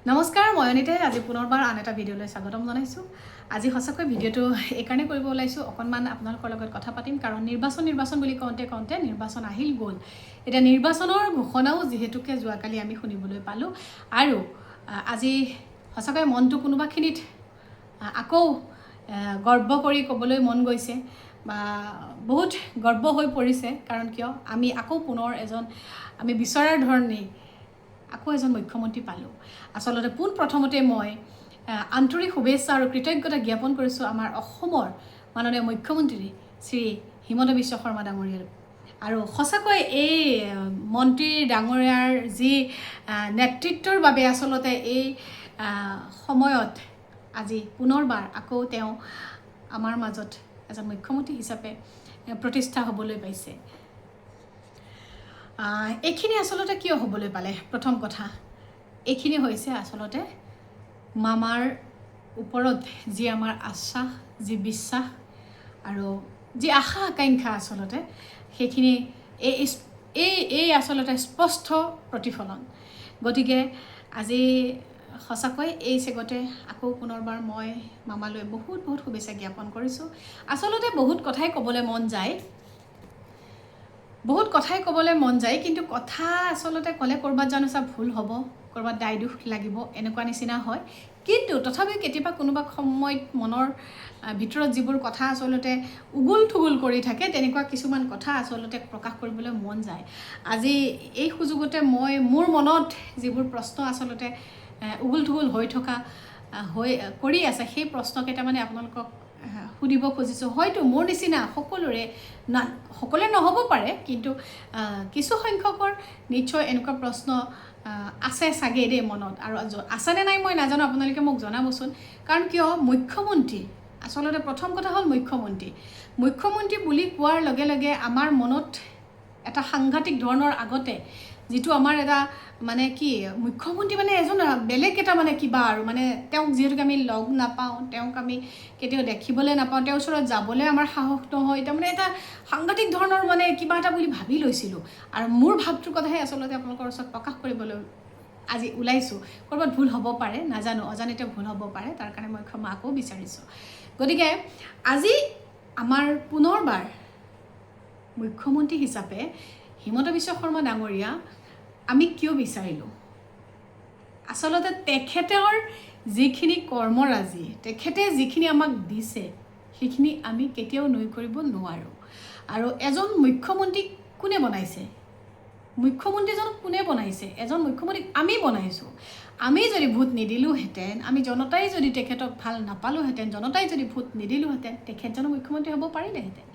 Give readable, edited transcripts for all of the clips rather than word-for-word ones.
নমস্কাৰ মই অনিতে আজি পুনৰবাৰ আন এটা ভিডিঅ'লৈ স্বাগতম জনাইছোঁ। আজি সঁচাকৈ ভিডিঅ'টো এইকাৰণে কৰিব ওলাইছোঁ, অকণমান আপোনালোকৰ লগত কথা পাতিম, কাৰণ নিৰ্বাচন বুলি কওঁতে নিৰ্বাচন আহিল গ'ল। এতিয়া নিৰ্বাচনৰ ঘোষণাও যিহেতুকে যোৱাকালি আমি শুনিবলৈ পালোঁ, আৰু আজি সঁচাকৈ মনটো কোনোবাখিনিত আকৌ গৰ্ব কৰি ক'বলৈ মন গৈছে বা বহুত গৰ্ব হৈ পৰিছে। কাৰণ কিয় আমি আকৌ পুনৰ আমি বিচৰাৰ ধৰণেই আকৌ এজন মুখ্যমন্ত্ৰী পালোঁ। আচলতে পোনপ্ৰথমতে মই আন্তৰিক শুভেচ্ছা আৰু কৃতজ্ঞতা জ্ঞাপন কৰিছোঁ আমাৰ অসমৰ মাননীয় মুখ্যমন্ত্ৰী শ্ৰী হিমন্ত বিশ্ব শৰ্মা ডাঙৰীয়াৰ। আৰু সঁচাকৈ এই মন্ত্ৰী ডাঙৰীয়াৰ যি নেতৃত্বৰ বাবে আচলতে এই সময়ত আজি পুনৰবাৰ আকৌ তেওঁ আমাৰ মাজত এজন মুখ্যমন্ত্ৰী হিচাপে প্ৰতিষ্ঠা হ'বলৈ পাইছে। এইখিনি আচলতে কিয় হ'বলৈ পালে? প্ৰথম কথা, এইখিনি হৈছে আচলতে মামাৰ ওপৰত যি আমাৰ আশ্বাস, যি বিশ্বাস আৰু যি আশা আকাংক্ষা আচলতে সেইখিনি এই আচলতে স্পষ্ট প্ৰতিফলন। গতিকে আজি সঁচাকৈ এই চেগতে আকৌ পুনৰবাৰ মই মামালৈ বহুত শুভেচ্ছা জ্ঞাপন কৰিছোঁ। আচলতে বহুত কথাই ক'বলৈ মন যায়, কিন্তু কথা আচলতে ক'লে ক'ৰবাত জানো ভুল হ'ব, ক'ৰবাত দায় দোষ লাগিব, এনেকুৱা নিচিনা হয়। কিন্তু তথাপিও কেতিয়াবা কোনোবা সময়ত মনৰ ভিতৰত যিবোৰ কথা আচলতে উগুল থুগুল কৰি থাকে, তেনেকুৱা কিছুমান কথা আচলতে প্ৰকাশ কৰিবলৈ মন যায়। আজি এই সুযোগতে মই মোৰ মনত যিবোৰ প্ৰশ্ন আচলতে উগুল থুগুল কৰি আছে, সেই প্ৰশ্ন কেইটামানে আপোনালোকক সুধিব খুজিছোঁ। হয়তো মোৰ নিচিনা সকলোৰে নহ'ব পাৰে, কিন্তু কিছু সংখ্যকৰ নিশ্চয় এনেকুৱা প্ৰশ্ন আছে চাগে দেই মনত, আৰু আছেনে নাই মই নাজানো, আপোনালোকে মোক জনাবচোন। কাৰণ কিয় মুখ্যমন্ত্ৰী, আচলতে প্ৰথম কথা হ'ল মুখ্যমন্ত্ৰী বুলি কোৱাৰ লগে লগে আমাৰ মনত এটা সাংঘাতিক ধৰণৰ আগতে যিটো আমাৰ এটা মানে কি, মুখ্যমন্ত্ৰী মানে এজন বেলেগ এটা মানে কিবা, আৰু মানে তেওঁক যিহেতুকে আমি লগ নাপাওঁ, তেওঁক আমি কেতিয়াও দেখিবলৈ নাপাওঁ, তেওঁৰ ওচৰত যাবলৈ আমাৰ সাহস নহয়, তাৰমানে এটা সাংঘাতিক ধৰণৰ মানে কিবা এটা বুলি ভাবি লৈছিলোঁ। আৰু মোৰ ভাৱটোৰ কথাহে আচলতে আপোনালোকৰ ওচৰত প্ৰকাশ কৰিবলৈ আজি ওলাইছোঁ। ক'ৰবাত ভুল হ'ব পাৰে, নাজানো, অজানিতে ভুল হ'ব পাৰে, তাৰ কাৰণে মই ক্ষমা আকৌ বিচাৰিছোঁ। গতিকে আজি আমাৰ পুনৰবাৰ মুখ্যমন্ত্ৰী হিচাপে হিমন্ত বিশ্ব শৰ্মা ডাঙৰীয়া আমি কিয় বিচাৰিলোঁ? আচলতে তেখেতৰ যিখিনি কৰ্মৰাজি, তেখেতে যিখিনি আমাক দিছে, সেইখিনি আমি কেতিয়াও নুই কৰিব নোৱাৰোঁ। আৰু এজন মুখ্যমন্ত্ৰীক কোনে বনাইছে? মুখ্যমন্ত্ৰীজনক কোনে বনাইছে? এজন মুখ্যমন্ত্ৰীক আমি বনাইছোঁ। আমি যদি ভোট নিদিলোঁহেঁতেন, আমি জনতাই যদি তেখেতক ভাল নাপালোঁহেঁতেন, জনতাই যদি ভোট নিদিলোঁহেঁতেন, তেখেতজনো মুখ্যমন্ত্ৰী হ'ব পাৰিলেহেঁতেন।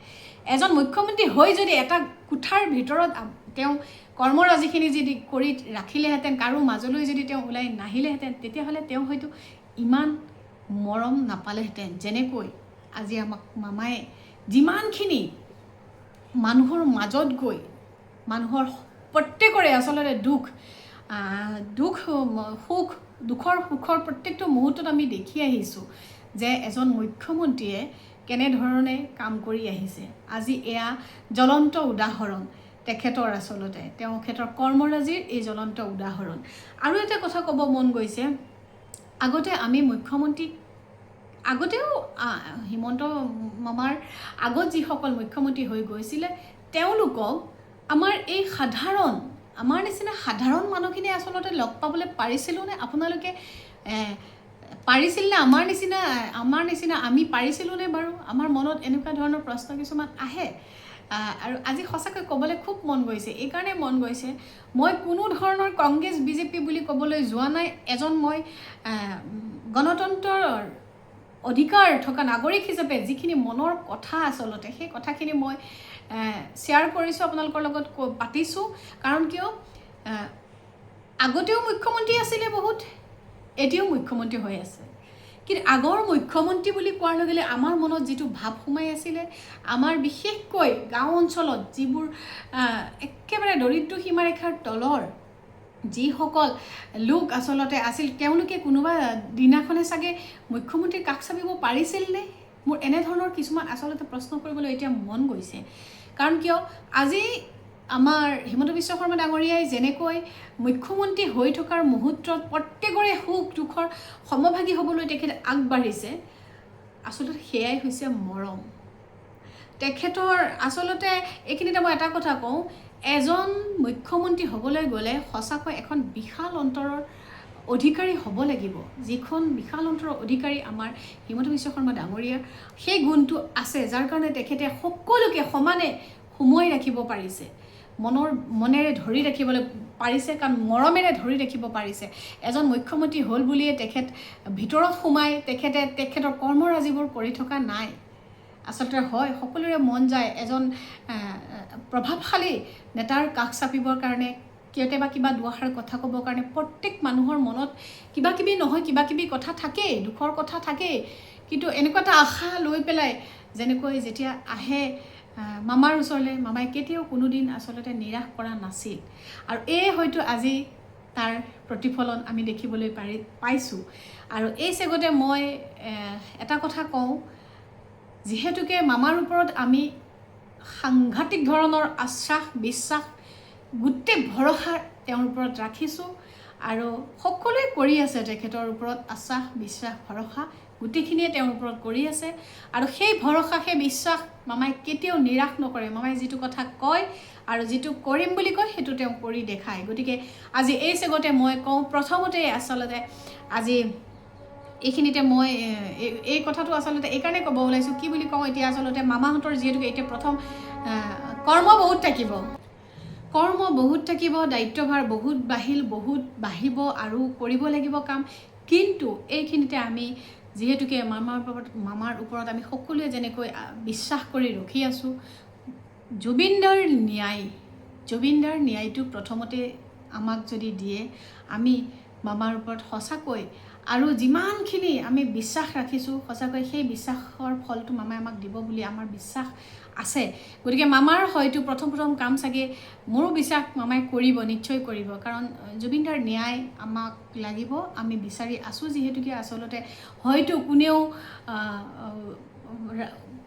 এজন মুখ্যমন্ত্ৰী হৈ যদি এটা কোঠাৰ ভিতৰত তেওঁ কৰ্মৰাজিখিনি যদি কৰি ৰাখিলেহেঁতেন, কাৰো মাজলৈ যদি তেওঁ ওলাই নাহিলেহেঁতেন, তেতিয়াহ'লে তেওঁ হয়তো ইমান মৰম নাপালেহেঁতেন, যেনেকৈ আজি আমাক মামাই যিমানখিনি মানুহৰ মাজত গৈ মানুহৰ প্ৰত্যেকৰে আচলতে দুখৰ সুখৰ প্ৰত্যেকটো মুহূৰ্তত আমি দেখি আহিছোঁ যে এজন মুখ্যমন্ত্ৰীয়ে কেনেধৰণে কাম কৰি আহিছে। আজি এয়া জ্বলন্ত উদাহৰণ তেখেতৰ, আচলতে তেখেতৰ কৰ্মৰাজিৰ এই জ্বলন্ত উদাহৰণ। আৰু এটা কথা ক'ব মন গৈছে, আগতে আমি আগতেও হিমন্ত মামাৰ আগত যিসকল মুখ্যমন্ত্ৰী হৈ গৈছিলে, তেওঁলোকক আমাৰ এই আমাৰ নিচিনা সাধাৰণ মানুহখিনিয়ে আচলতে লগ পাবলৈ পাৰিছিলোঁ নে? আপোনালোকে পাৰিছিল নে? আমাৰ নিচিনা আমি পাৰিছিলোঁ নে বাৰু? আমাৰ মনত এনেকুৱা ধৰণৰ প্ৰশ্ন কিছুমান আহে। আৰু আজি সঁচাকৈ ক'বলৈ খুব মন গৈছে। এইকাৰণে মন গৈছে, মই কোনো ধৰণৰ কংগ্ৰেছ বিজেপি বুলি ক'বলৈ যোৱা নাই। মই গণতন্ত্ৰৰ অধিকাৰ থকা নাগৰিক হিচাপে যিখিনি মনৰ কথা আচলতে, সেই কথাখিনি মই শ্বেয়াৰ কৰিছোঁ, আপোনালোকৰ লগত পাতিছোঁ। কাৰণ কিয়, আগতেও মুখ্যমন্ত্ৰী আছিলে বহুত, এতিয়াও মুখ্যমন্ত্ৰী হৈ আছে। কিন্তু আগৰ মুখ্যমন্ত্ৰী বুলি কোৱাৰ লগে লগে আমাৰ মনত যিটো ভাৱ সোমাই আছিলে, আমাৰ বিশেষকৈ গাঁও অঞ্চলত যিবোৰ একেবাৰে দৰিদ্ৰ সীমাৰেখাৰ তলৰ যিসকল লোক আচলতে আছিল, তেওঁলোকে কোনোবা দিনাখনে চাগে মুখ্যমন্ত্ৰীৰ কাষ চাপিব পাৰিছিল নে? মোৰ এনেধৰণৰ কিছুমান আচলতে প্ৰশ্ন কৰিবলৈ এতিয়া মন গৈছে। কাৰণ কিয়, আজি আমাৰ হিমন্ত বিশ্ব শৰ্মা ডাঙৰীয়াই যেনেকৈ মুখ্যমন্ত্ৰী হৈ থকাৰ মুহূৰ্তত প্ৰত্যেকৰ সকলোৰে সুখ দুখৰ সমভাগী হ'বলৈ তেখেতে আগবাঢ়িছে আচলতে সেয়াই হৈছে মৰম তেখেতৰ আচলতে এইখিনিতে মই এটা কথা কওঁ এজন মুখ্যমন্ত্ৰী হ'বলৈ গ'লে সঁচাকৈ এখন বিশাল অন্তৰৰ অধিকাৰী হ'ব লাগিব যিখন বিশাল অন্তৰৰ অধিকাৰী আমাৰ হিমন্ত বিশ্ব শৰ্মা ডাঙৰীয়া সেই গুণটো আছে যাৰ কাৰণে তেখেতে সকলোকে সমানে সুমুৱাই ৰাখিব পাৰিছে মনেৰে ধৰি ৰাখিবলৈ পাৰিছে কাৰণ মৰমেৰে ধৰি ৰাখিব পাৰিছে এজন মুখ্যমন্ত্ৰী হ'ল বুলিয়ে তেখেত ভিতৰত সোমাই তেখেতৰ কৰ্মৰাজিবোৰ কৰি থকা নাই আচলতে হয় সকলোৰে মন যায় এজন প্ৰভাৱশালী নেতাৰ কাষ চাপিবৰ কাৰণে কেতিয়াবা কিবা দুআষাৰ কথা ক'বৰ কাৰণে প্ৰত্যেক মানুহৰ মনত কিবাকিবি নহয় কিবাকিবি কথা থাকেই দুখৰ কথা থাকেই কিন্তু এনেকুৱা এটা আশা লৈ পেলাই যেনেকৈ যেতিয়া আহে মামাৰ ওচৰলৈ মামাই কেতিয়াও কোনোদিন আচলতে নিৰাশ কৰা নাছিল আৰু এই হয়তো আজি তাৰ প্ৰতিফলন আমি দেখিবলৈ পাইছোঁ আৰু এই চেগতে মই এটা কথা কওঁ যিহেতুকে মামাৰ ওপৰত আমি সাংঘাতিক ধৰণৰ আশ্বাস বিশ্বাস গোটেই ভৰসা তেওঁৰ ওপৰত ৰাখিছোঁ আৰু সকলোৱে কৰি আছে তেখেতৰ ওপৰত আশ্বাস বিশ্বাস ভৰসা গোটেইখিনিয়ে তেওঁৰ ওপৰত কৰি আছে আৰু সেই ভৰসা সেই বিশ্বাস মামাই কেতিয়াও নিৰাশ নকৰে মামাই যিটো কথা কয় আৰু যিটো কৰিম বুলি কয় সেইটো তেওঁ কৰি দেখায় গতিকে আজি এই চেগতে মই কওঁ প্ৰথমতে আচলতে আজি এইখিনিতে মই এই কথাটো আচলতে এইকাৰণে ক'ব ওলাইছোঁ কি বুলি কওঁ এতিয়া আচলতে মামাহঁতৰ যিহেতুকে এতিয়া প্ৰথম কৰ্ম বহুত থাকিব দায়িত্বভাৰ বহুত বাঢ়িব আৰু কৰিব লাগিব কাম কিন্তু এইখিনিতে আমি যিহেতুকে মামাৰ ওপৰত আমি সকলোৱে যেনেকৈ বিশ্বাস কৰি ৰখি আছোঁ জুবিনদাৰ ন্যায়টো প্ৰথমতে আমাক যদি দিয়ে আমি মামাৰ ওপৰত সঁচাকৈ আৰু যিমানখিনি আমি বিশ্বাস ৰাখিছোঁ সঁচাকৈ সেই বিশ্বাসৰ ফলটো মামাই আমাক দিব বুলি আমাৰ বিশ্বাস আছে গতিকে মামাৰ হয়তো প্ৰথম কাম চাগে মোৰো বিশ্বাস মামাই কৰিব নিশ্চয় কৰিব কাৰণ জুবিনদাৰ ন্যায় আমাক লাগিব আমি বিচাৰি আছোঁ যিহেতুকে আচলতে হয়তো কোনেও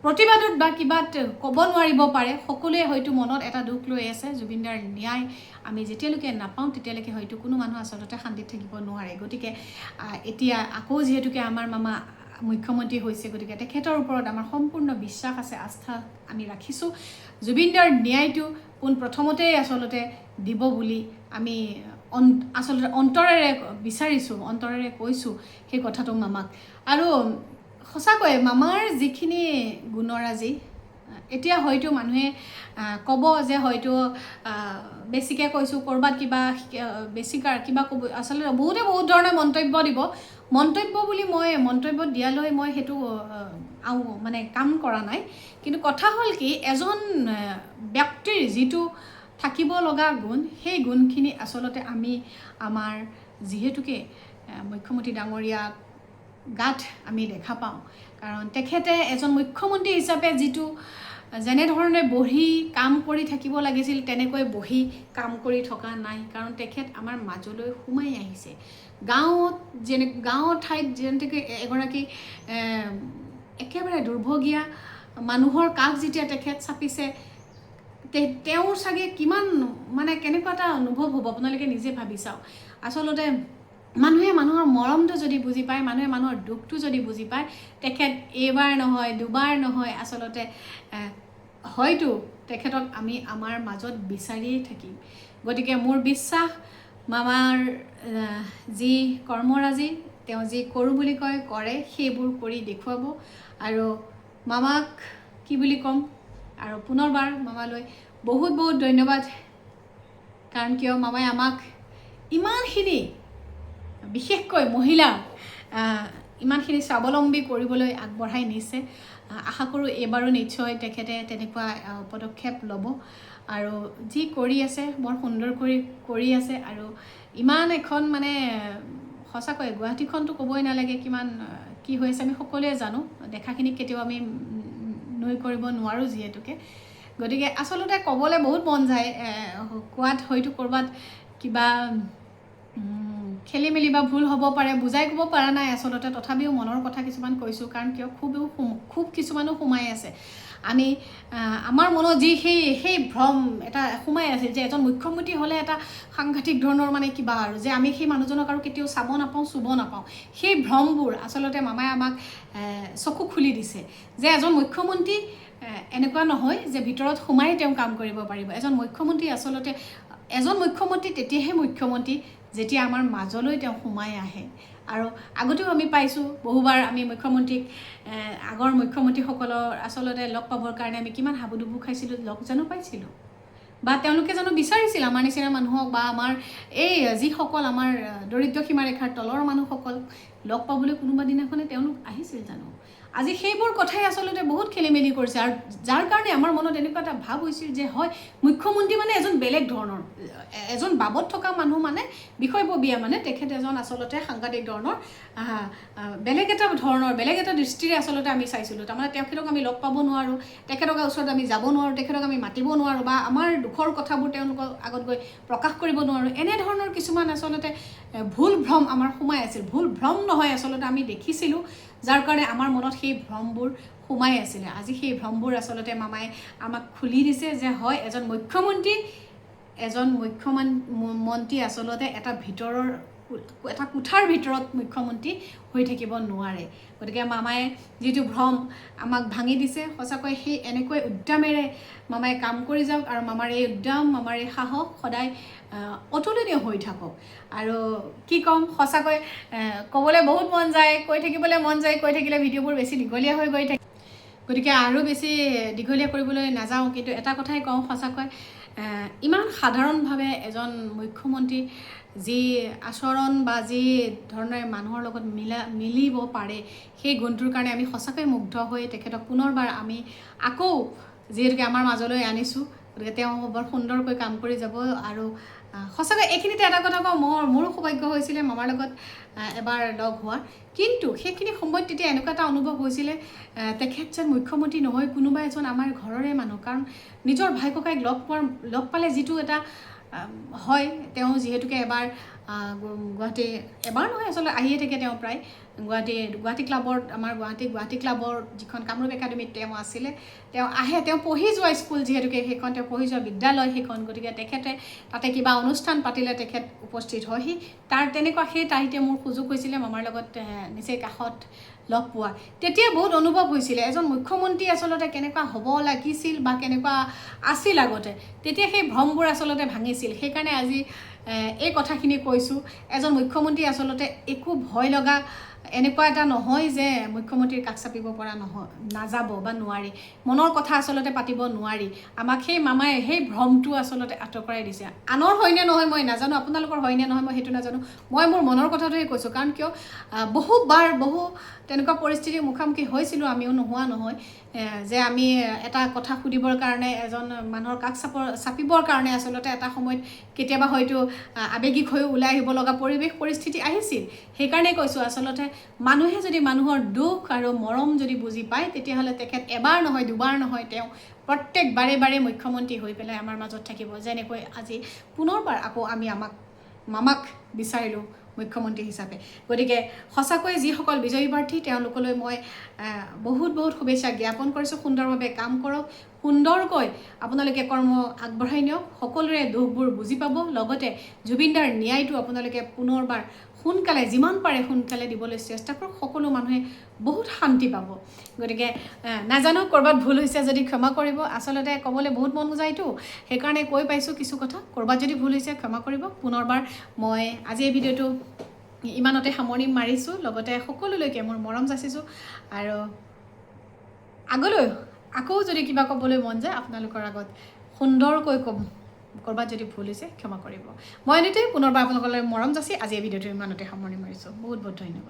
প্ৰতিবাদত বা কিবাত ক'ব নোৱাৰিব পাৰে সকলোৱে হয়তো মনত এটা দুখ লৈ আছে জুবিনদাৰ ন্যায় আমি যেতিয়ালৈকে নাপাওঁ তেতিয়ালৈকে হয়তো কোনো মানুহ আচলতে শান্তিত থাকিব নোৱাৰে গতিকে এতিয়া আকৌ যিহেতুকে আমাৰ মামা মুখ্যমন্ত্ৰী হৈছে গতিকে তেখেতৰ ওপৰত আমাৰ সম্পূৰ্ণ বিশ্বাস আছে আস্থা আমি ৰাখিছোঁ জুবিনদাৰ ন্যায়টো প্ৰথমতেই আচলতে দিব বুলি আমি আচলতে অন্তৰেৰে বিচাৰিছোঁ অন্তৰেৰে কৈছোঁ সেই কথাটো মামাক আৰু সঁচাকৈ মামাৰ যিখিনি গুণৰাজি এতিয়া হয়তো মানুহে ক'ব যে হয়তো বেছিকৈ কৈছোঁ ক'ৰবাত কিবা কিবা ক'ব আচলতে বহুত ধৰণৰ মন্তব্য দিব মন্তব্য বুলি মই মন্তব্য দিয়ালৈ মই সেইটো মানে কাম কৰা নাই কিন্তু কথা হ'ল কি এজন ব্যক্তিৰ যিটো থাকিব লগা গুণ সেই গুণখিনি আচলতে আমি আমাৰ যিহেতুকে মুখ্যমন্ত্ৰী ডাঙৰীয়া গাত আমি দেখা পাওঁ কাৰণ তেখেতে এজন মুখ্যমন্ত্ৰী হিচাপে যিটো যেনেধৰণে বহি কাম কৰি থাকিব লাগিছিল তেনেকৈ বহি কাম কৰি থকা নাই কাৰণ তেখেত আমাৰ মাজলৈ সোমাই আহিছে গাঁৱৰ ঠাইত যেনেকৈ এগৰাকী একেবাৰে দুৰ্ভগীয়া মানুহৰ কাষ যেতিয়া তেখেত চাপিছে তেওঁৰ চাগে কিমান মানে কেনেকুৱা এটা অনুভৱ হ'ব আপোনালোকে নিজে ভাবি চাওক আচলতে মানুহে মানুহৰ মৰমটো যদি বুজি পায় মানুহে মানুহৰ দুখটো যদি বুজি পায় তেখেত এইবাৰ নহয় দুবাৰ নহয় আচলতে হয়তো তেখেতক আমি আমাৰ মাজত বিচাৰিয়েই থাকিম গতিকে মোৰ বিশ্বাস মামাৰ যি কৰ্মৰাজি তেওঁ যি কৰোঁ বুলি কয় কৰে সেইবোৰ কৰি দেখুৱাব আৰু মামাক কি বুলি ক'ম আৰু পুনৰবাৰ মামালৈ বহুত ধন্যবাদ কাৰণ কিয় মামাই আমাক ইমানখিনি বিশেষকৈ মহিলাক ইমানখিনি স্বাৱলম্বী কৰিবলৈ আগবঢ়াই নিছে আশা কৰোঁ এইবাৰো নিশ্চয় তেখেতে তেনেকুৱা পদক্ষেপ ল'ব আৰু যি কৰি আছে বৰ সুন্দৰ কৰি আছে আৰু ইমান এখন মানে সঁচাকৈ গুৱাহাটীখনতো ক'বই নালাগে কিমান কি হৈ আছে আমি সকলোৱে জানো দেখাখিনি কেতিয়াও আমি নৈ কৰিব নোৱাৰোঁ যিহেতুকে গতিকে আচলতে ক'বলৈ বহুত মন যায় কোৱাত হয়তো ক'ৰবাত কিবা খেলি মেলি বা ভুল হ'ব পাৰে, বুজাই ক'ব পৰা নাই আচলতে, তথাপিও মনৰ কথা কিছুমান কৈছোঁ। কাৰণ কিয় খুব কিছুমানো সোমাই আছে। আমি আমাৰ মনত যি সেই ভ্ৰম এটা সোমাই আছিল যে এজন মুখ্যমন্ত্ৰী হ'লে এটা সাংঘাতিক ধৰণৰ মানে কিবা আৰু যে আমি সেই মানুহজনক আৰু কেতিয়াও চাব নাপাওঁ, চুব নাপাওঁ। সেই ভ্ৰমবোৰ আচলতে মামাই আমাক চকু খুলি দিছে যে এজন মুখ্যমন্ত্ৰী এনেকুৱা নহয় যে ভিতৰত সোমাই তেওঁ কাম কৰিব পাৰিব। এজন মুখ্যমন্ত্ৰী তেতিয়াহে মুখ্যমন্ত্ৰী যেতিয়া আমাৰ মাজলৈ তেওঁ সোমাই আহে। আৰু আগতেও আমি পাইছোঁ বহুবাৰ, আমি আগৰ মুখ্যমন্ত্ৰীসকলৰ আচলতে লগ পাবৰ কাৰণে আমি কিমান হাবুডুবু খাইছিলোঁ, লগ জানো পাইছিলোঁ বা তেওঁলোকে জানো বিচাৰিছিল আমাৰ নিচিনা মানুহক বা আমাৰ এই যিসকল আমাৰ দৰিদ্ৰ সীমাৰেখাৰ তলৰ মানুহসকল লগ পাবলৈ কোনোবা দিনাখনে তেওঁলোক আহিছিল জানো? আজি সেইবোৰ কথাই আচলতে বহুত খেলি মেলি কৰিছে। আৰু যাৰ কাৰণে আমাৰ মনত এনেকুৱা এটা ভাৱ হৈছিল যে হয়, মুখ্যমন্ত্ৰী মানে এজন বেলেগ ধৰণৰ, এজন বাবত থকা মানুহ মানে, বিষয়ববীয়া মানে তেখেত এজন আচলতে সাংঘাতিক ধৰণৰ বেলেগ এটা দৃষ্টিৰে আচলতে আমি চাইছিলোঁ। তাৰমানে তেখেতক আমি লগ পাব নোৱাৰোঁ, তেখেতক ওচৰত আমি যাব নোৱাৰোঁ, তেখেতক আমি মাতিব নোৱাৰোঁ বা আমাৰ দুখৰ কথাবোৰ তেওঁলোকৰ আগত গৈ প্ৰকাশ কৰিব নোৱাৰোঁ। এনেধৰণৰ কিছুমান আচলতে ভুল ভ্ৰম আমাৰ সোমাই আছিল। ভুল ভ্ৰম নহয়, আচলতে আমি দেখিছিলোঁ, যাৰ কাৰণে আমাৰ মনত সেই ভ্ৰমবোৰ সোমাই আছিলে। আজি সেই ভ্ৰমবোৰ আচলতে মামাই আমাক খুলি দিছে যে হয়, এজন মুখ্যমন্ত্ৰী আচলতে এটা কোঠাৰ ভিতৰত মুখ্যমন্ত্ৰী হৈ থাকিব নোৱাৰে। গতিকে মামাই যিটো ভ্ৰম আমাক ভাঙি দিছে, সঁচাকৈ সেই এনেকৈ উদ্যমেৰে মামাই কাম কৰি যাওক আৰু মামাৰ এই উদ্যম, মামাৰ এই সাহস সদায় অতুলনীয় হৈ থাকক। আৰু কি ক'ম, সঁচাকৈ ক'বলৈ বহুত মন যায়, কৈ থাকিবলৈ মন যায়, কৈ থাকিলে ভিডিঅ'বোৰ বেছি দীঘলীয়া হৈ গৈ থাকে। গতিকে আৰু বেছি দীঘলীয়া কৰিবলৈ নাযাওঁ, কিন্তু এটা কথাই কওঁ, সঁচাকৈ ইমান সাধাৰণভাৱে এজন মুখ্যমন্ত্ৰী যি আচৰণ বা যি ধৰণে মানুহৰ লগত মিলিব পাৰে, সেই গুণটোৰ কাৰণে আমি সঁচাকৈ মুগ্ধ হৈ তেখেতক পুনৰবাৰ আমি আকৌ যিহেতুকে আমাৰ মাজলৈ আনিছোঁ, গতিকে তেওঁ বৰ সুন্দৰকৈ কাম কৰি যাব। আৰু সঁচাকৈ এইখিনিতে এটা কথা কওঁ, মোৰো সৌভাগ্য হৈছিলে মামাৰ লগত এবাৰ লগ হোৱাৰ। কিন্তু সেইখিনি সময়ত তেতিয়া এনেকুৱা এটা অনুভৱ হৈছিলে তেখেত যেন মুখ্যমন্ত্ৰী নহয়, কোনোবা এজন আমাৰ ঘৰৰে মানুহ। কাৰণ নিজৰ ভাই ককাইক লগ পালে যিটো এটা হয়, তেওঁ যিহেতুকে এবাৰ এবাৰ নহয় আচলতে আহিয়ে থাকে তেওঁ প্ৰায় গুৱাহাটী ক্লাবত, আমাৰ গুৱাহাটী ক্লাবৰ যিখন কামৰূপ একাডেমীত তেওঁ আছিলে, তেওঁ আহে, তেওঁ পঢ়ি যোৱা স্কুল যিহেতুকে সেইখন, তেওঁ পঢ়ি যোৱা বিদ্যালয় সেইখন। গতিকে তেখেতে তাতে কিবা অনুষ্ঠান পাতিলে তেখেত উপস্থিত হয়হি। সেই তাৰিখতে মোৰ সুযোগ হৈছিলে মামাৰ লগত নিচেই কাষত লগ পোৱা। তেতিয়া বহুত অনুভৱ হৈছিলে এজন মুখ্যমন্ত্ৰী আচলতে কেনেকুৱা হ'ব লাগিছিল বা কেনেকুৱা আছিল আগতে, তেতিয়া সেই ভ্ৰমবোৰ আচলতে ভাঙিছিল। সেইকাৰণে আজি এই কথাখিনি কৈছোঁ, এজন মুখ্যমন্ত্ৰী আচলতে একো ভয় লগা এনেকুৱা এটা নহয় যে মুখ্যমন্ত্ৰীৰ কাষ চাপিব পৰা নাযাব বা নোৱাৰি, মনৰ কথা আচলতে পাতিব নোৱাৰি। আমাক সেই মামাই সেই ভ্ৰমটো আচলতে আঁতৰাই দিছে। আনৰ হয়নে নহয় মই নাজানো, আপোনালোকৰ হয়নে নহয় মই সেইটো নাজানো, মই মোৰ মনৰ কথাটোহে কৈছোঁ। কাৰণ কিয় বহুবাৰ তেনেকুৱা পৰিস্থিতিৰ মুখামুখি হৈছিলোঁ, আমিও নোহোৱা নহয়, যে আমি এটা কথা সুধিবৰ কাৰণে এজন মানুহৰ কাষ চাপিবৰ কাৰণে আচলতে এটা সময়ত কেতিয়াবা হয়তো আৱেগিক হৈ ওলাই আহিব লগা পৰিস্থিতি আহিছিল। সেইকাৰণে কৈছোঁ, আচলতে মানুহে যদি মানুহৰ দুখ আৰু মৰম যদি বুজি পায়, তেতিয়াহ'লে তেখেত এবাৰ নহয় দুবাৰ নহয়, তেওঁ প্ৰত্যেকবাৰে মুখ্যমন্ত্ৰী হৈ পেলাই আমাৰ মাজত থাকিব। যেনেকৈ আজি পুনৰবাৰ আকৌ আমি মামাক বিচাৰিলোঁ মুখ্যমন্ত্ৰী হিচাপে। গতিকে সঁচাকৈ যিসকল বিজয়ী প্ৰাৰ্থী তেওঁলোকলৈ মই বহুত শুভেচ্ছা জ্ঞাপন কৰিছোঁ। সুন্দৰভাৱে কাম কৰক, সুন্দৰকৈ আপোনালোকে কৰ্ম আগবঢ়াই নিয়ক, সকলোৰে দুখবোৰ বুজি পাব। লগতে জুবিনদাৰ ন্যায়টো আপোনালোকে পুনৰবাৰ সোনকালে, যিমান পাৰে সোনকালে দিবলৈ চেষ্টা কৰক, সকলো মানুহে বহুত শান্তি পাব। গতিকে নাজানো, ক'ৰবাত ভুল হৈছে যদি ক্ষমা কৰিব। আচলতে ক'বলৈ বহুত মন যায়তো, সেইকাৰণে কৈ পাইছোঁ কিছু কথা। ক'ৰবাত যদি ভুল হৈছে ক্ষমা কৰিব। পুনৰবাৰ মই আজি এই ভিডিঅ'টো ইমানতে সামৰণি মাৰিছোঁ, লগতে সকলোলৈকে মোৰ মৰম যাচিছোঁ। আৰু আগলৈ আকৌ যদি কিবা ক'বলৈ মন যায় আপোনালোকৰ আগত সুন্দৰকৈ ক'ম। ক'ৰবাত যদি ভুল হৈছে ক্ষমা কৰিব। মই এনেতে পুনৰবাৰ আপোনালোকলৈ মৰম যাচি আজি এই ভিডিঅ'টো ইমানতে সামৰণি মাৰিছোঁ। বহুত ধন্যবাদ।